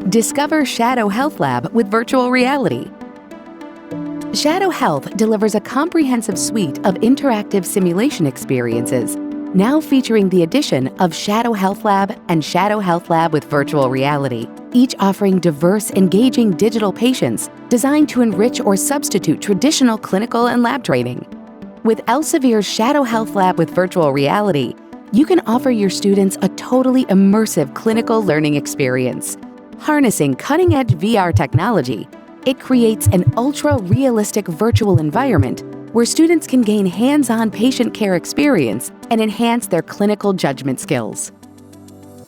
Discover Shadow Health Lab with virtual reality. Shadow Health delivers a comprehensive suite of interactive simulation experiences, now featuring the addition of Shadow Health Lab and Shadow Health Lab with virtual reality, each offering diverse, engaging digital patients designed to enrich or substitute traditional clinical and lab training. With Elsevier's Shadow Health Lab with virtual reality, you can offer your students a totally immersive clinical learning experience. Harnessing cutting-edge VR technology, it creates an ultra-realistic virtual environment where students can gain hands-on patient care experience and enhance their clinical judgment skills.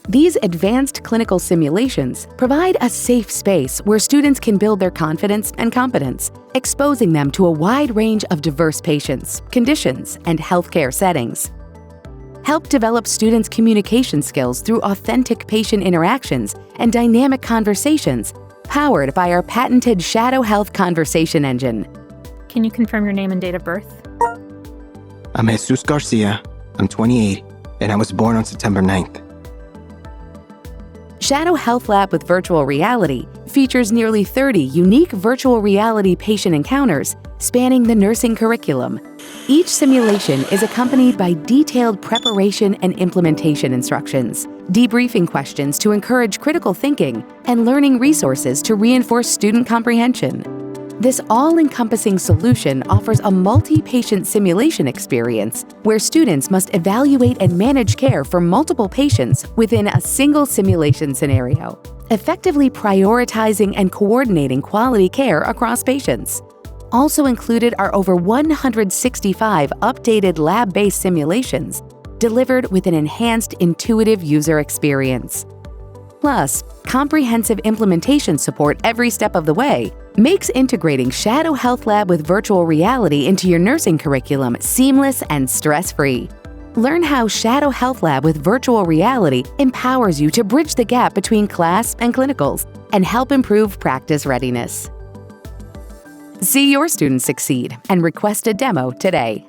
These advanced clinical simulations provide a safe space where students can build their confidence and competence, exposing them to a wide range of diverse patients, conditions, and healthcare settings. Help develop students' communication skills through authentic patient interactions and dynamic conversations, powered by our patented Shadow Health Conversation Engine. Can you confirm your name and date of birth? I'm Jesus Garcia. I'm 28, and I was born on September 9th. Shadow Health Lab with virtual reality features nearly 30 unique virtual reality patient encounters spanning the nursing curriculum. Each simulation is accompanied by detailed preparation and implementation instructions, debriefing questions to encourage critical thinking, and learning resources to reinforce student comprehension. This all-encompassing solution offers a multi-patient simulation experience where students must evaluate and manage care for multiple patients within a single simulation scenario, effectively prioritizing and coordinating quality care across patients. Also included are over 165 updated lab-based simulations delivered with an enhanced intuitive user experience. Plus, comprehensive implementation support every step of the way makes integrating Shadow Health Lab with virtual reality into your nursing curriculum seamless and stress-free. Learn how Shadow Health Lab with virtual reality empowers you to bridge the gap between class and clinicals and help improve practice readiness. See your students succeed and request a demo today.